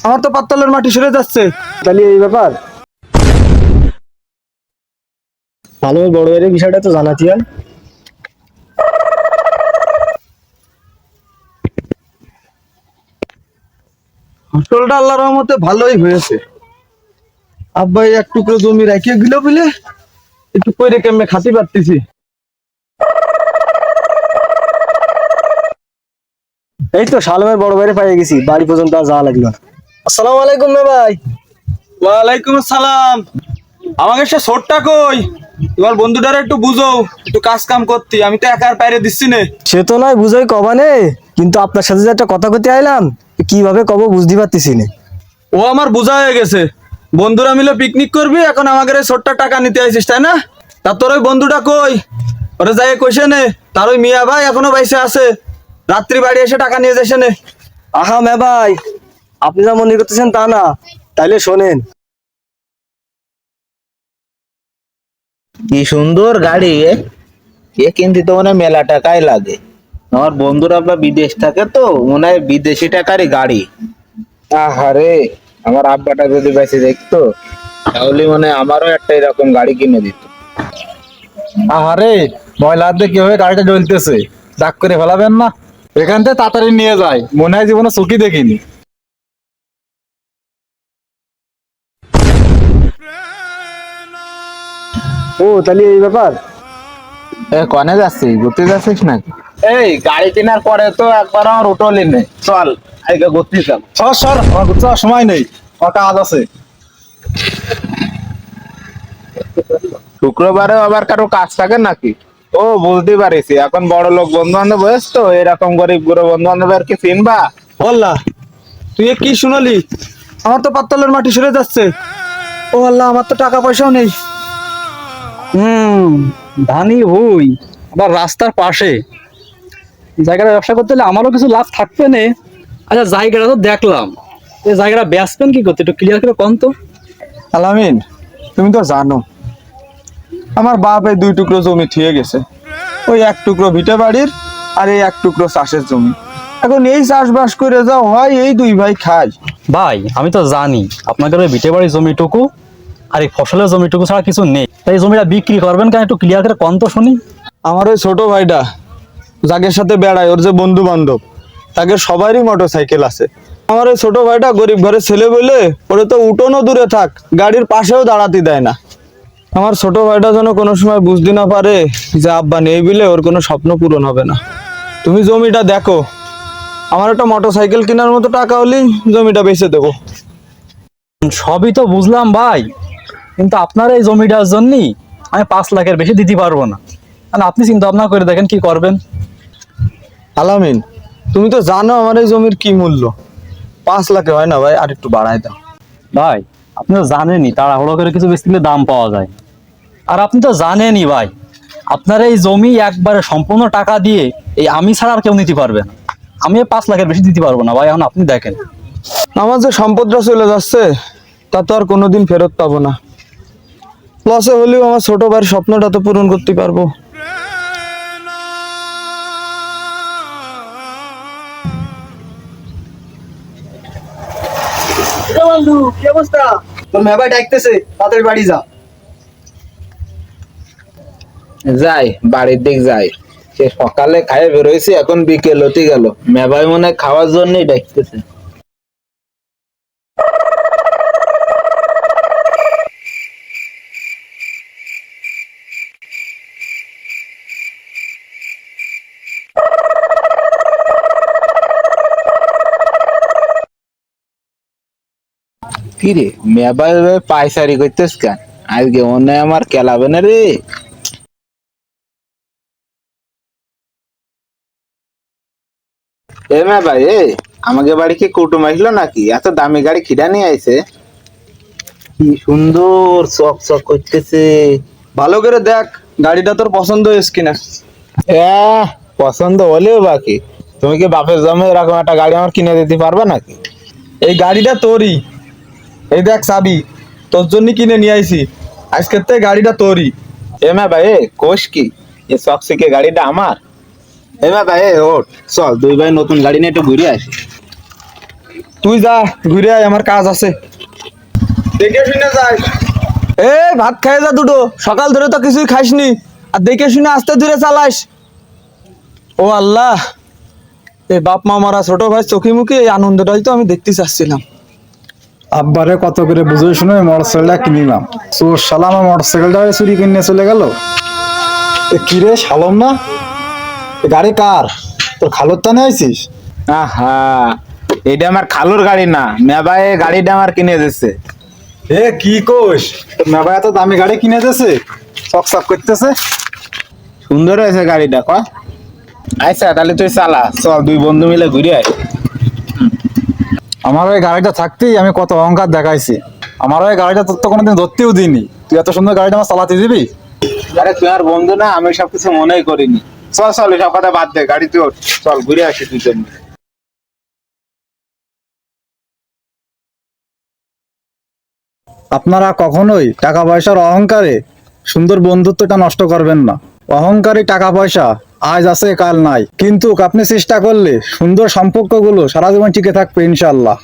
আমার তো পাততলের মাটি সরে যাচ্ছে। তাহলে এই ব্যাপার, ভালো বড় ভাইয়ের বিষয়টা তো জানাতি হয়। ফসলটা আল্লাহর রহমতে ভালোই হয়েছে। আব্বাই এক টুকরো জমি রাখিয়ে গেল বলে একটু কইরে কেমনে খাতি পারতেছি। এই তো শালমের বড় ভাইরে পেয়ে গেছি, বাড়ি পর্যন্ত আর যাওয়া লাগলো না। আসসালামু আলাইকুম ভাই। ওয়ালাইকুম আসসালাম। আমাকে সে ছোটটা কই, তোমার বন্ধুটারে একটু বুঝো, একটু কাজ কাম করতি, আমি তো একা আর বাইরে দিচ্ছি না। সে তো নয় বুঝোই কবানে, কিন্তু আপনার সাথে যে একটা কথা কইতে আইলাম, কিভাবে কব বুঝতে পারতেছি না। ও আমার বোঝা হয়ে গেছে, বন্ধুরা মিলে পিকনিক করবি, এখন আমাদের এই ছোট্ট টাকা নিতে আইছিস তাই না? তা তোর ওই বন্ধুটা কই, ওরে যাই কইছে নে, তার ওই মিয়া ভাই এখনো বাইসে আছে, রাত্রি বাড়ি এসে টাকা নিয়ে যাইছে নে। আহা মে ভাই, আপনি যা মনে করতেছেন তা না, তাইলে শোনেন। কি সুন্দর গাড়ি এ কিন্তু তো মনে হয় মেলা টাকাই লাগে। আমার বন্ধুরা বা বিদেশ থাকে তো মনে হয় বিদেশি টাকারই গাড়ি। আহারে, আমার আব্বাটা যদি বেঁচে দেখতো তাহলে মনে হয় আমারও একটা এরকম গাড়ি কিনে দিত। আহারে, ময়লা হাত দিয়ে কিভাবে গাড়িটা জ্বলতেছে, দাগ করে ফেলাবেন না, এখান থেকে তাড়াতাড়ি নিয়ে যায়, মনে হয় জীবনে চোখই দেখিনি। ও তাহলে এই ব্যাপার। কনে যাচ্ছিস, ঘুরতে যাচ্ছিস নাকি? এই গাড়ি কেনার পরে তো একবার আমার উঠলি নে, চল আজকে ঘুরতে যাব। সর সর, আমার ঘুরতে যাওয়ার সময় নেই, আমার কাজ আছে। শুক্রবারে আবার কারো কাজ থাকে নাকি? ও বুঝতে পারিছি, এখন বড় লোক বন্ধু বান্ধব হয়েছ তো, এরকম গরিব গুড়ো বন্ধু বান্ধবের কি চিনবা? আল্লাহ, তুই এ কি শুনালি? আমার তো পাততলের মাটি সরে যাচ্ছে। ও আল্লাহ, আমার তো টাকা পয়সাও নেই। ধানি হই, আবার রাস্তার পাশে জায়গাটা ব্যবসা করতে হলে আমারও কিছু লাভ থাকবে না। আচ্ছা জায়গাটা তো দেখলাম, এই জায়গাটা বেচবেন কি করতে, একটু ক্লিয়ার করে কন তো। আলামিন, তুমি তো জানো আমার বাপ এই 2 টুকরো জমি থুয়ে গেছে, ওই 1 টুকরো ভিটে বাড়ির আর এই 1 টুকরো চাষের জমি। এখন এই চাষবাস করে যাও হয়, এই 2 ভাই খায়। ভাই আমি তো জানি আপনাদের ওই ভিটে বাড়ির জমিটুকু আর এই ফসলের জমিটুকু ছাড়া কিছু নেই, তাই এই জমিটা বিক্রি করবেন কেন, একটু ক্লিয়ার করে কন তো শুনি। আমার ওই ছোট ভাইটা যাদের সাথে বেড়ায়, ওর যে বন্ধু বান্ধব, তাকে সবারই মোটর সাইকেল আছে। আমার ওই ছোট ভাইটা গরিব ঘরের ছেলে বলে ওরে তো উঠোনও দূরে থাক, গাড়ির পাশেও দাঁড়াতে দেয় না। আমার ছোট ভাইটা যেন কোনো সময় বুঝতে না পারে যে আব্বা নেই বলে ওর কোনো স্বপ্ন পূরণ হবে না। তুমি জমিটা দেখো, আমার একটা মোটর সাইকেল কেনার মতো টাকা হলেই জমিটা বেচে দেবো। সবই তো বুঝলাম ভাই, কিন্তু আপনার এই জমিটার জন্যই আমি 5 লাখের বেশি দিতে পারবো না, কারণ আপনি চিন্তা ভাবনা করে দেখেন কি করবেন। আলামিন, তুমি তো জানো আমার এই জমির কি মূল্য, 5 লাখে হয় না ভাই, আর একটু বাড়ায় দাও। ভাই আপনি তো জানেনই তাড়াহুড়ো করে কিছু বেচলে দাম পাওয়া যায়, আর আপনি তো জানেনই ভাই আপনার এই জমি একবারে সম্পূর্ণ টাকা দিয়ে এই আমি ছাড়া আর কেউ নিতে পারবে না। আমি 5 লাখের বেশি দিতে পারবো না ভাই, এখন আপনি দেখেন। আমার যে সম্পদটা চলে যাচ্ছে তা তো আর কোনোদিন ফেরত পাবো না, লসে হলেও আমার ছোট ভাইয়ের স্বপ্নটা তো পূরণ করতে পারবো। বন্ধু কি অবস্থা? তোর মেয়ে ডাকতেছে, তাড়াতাড়ি বাড়ি যা। যাই বাড়ির দিক যাই, সে সকালে খাইয়ে বেরোইছি, এখন বিকেল হতে গেল, মেবাই মনে হয় খাওয়ার জন্যই ডাকতেছে। কি রে মেবাই পায়সারি করতেস কেন? আজকে মনে হয় আমার কেলাবে না রে। এ মেবাই, আমাকে বাড়ি কি কুটুম আসলো নাকি? এত দামি গাড়ি খিদা নিয়ে আইছে, কি সুন্দর চক চক করতেছে। ভালো করে দেখ গাড়িটা তোর পছন্দ হয়েছে কিনা। পছন্দ হলেও বাকি, তুমি কি বাপের জমে এরকম একটা গাড়ি আমার কিনে দিতে পারবে নাকি? এই গাড়িটা তোরই, এই দেখ চাবি, তোর জন্য কিনে নিয়ে আইছি, আজকের থেকে গাড়িটা তোরই। এ মেবাই কোষ কি, এই চকচকে গাড়িটা আমার? এ মেবাই ওঠ, চল 2 ভাই নতুন গাড়ি নিয়ে একটু ঘুরে আসি। তুই যা ঘুরে আয়, আমার কাজ আছে। দেখে শুনে যাই। এ ভাত খেয়ে যা দুটো, সকাল ধরে তো কিছুই খাসনি, আর দেখে শুনে আস্তে ধীরে চালাস। ও আল্লাহ, এই বাপ মা মারা ছোট ভাই চোখে মুখে এই আনন্দটাই তো আমি দেখতে চাচ্ছিলাম। আব্বারে কত করে বুঝে শুনে মোটরসাইকেলটা কিনিলাম, চোর শালা আমার মোটরসাইকেলটা চুরি কিনে চলে গেল। কিরে শালম না, এ গাড়ি কার? তোর খালুর টানে আইছিস? আহা, এটা আমার খালুর গাড়ি না, মেবাই গাড়িটা আমার কিনে দিচ্ছে। এ কি কোষ, তোর মেবা এত দামি গাড়ি কিনে দিয়েছে, চকচক করতেছে। সুন্দর হয়েছে গাড়িটা, ক। আচ্ছা তাহলে তুই চালা, চল দুই বন্ধু মিলে ঘুরে আয়। আমার ওই গাড়িটা থাকতেই আমি কত অহংকার দেখাইছি। আমার ওই গাড়িটা তোর তো কোনোদিন ধরতেও দিইনি, তুই এত সুন্দর গাড়িটা আমার চালাতে দিবি? আরে তুই আর বন্ধু না, আমি সবকিছু মনেই করিনি। চল চল, এসব কথা বাদ দে, গাড়ি তুই ওঠ। চল ঘুরে আসি দুজন মিলে। আপনারা কখনোই টাকা পয়সার অহংকারে সুন্দর বন্ধুত্বটা নষ্ট করবেন না। অহংকারী টাকা পয়সা আজ আছে কাল নাই, কিন্তু আপনি চেষ্টা করলে সুন্দর সম্পর্কগুলো সারা জীবন টিকে থাকবে ইনশাআল্লাহ।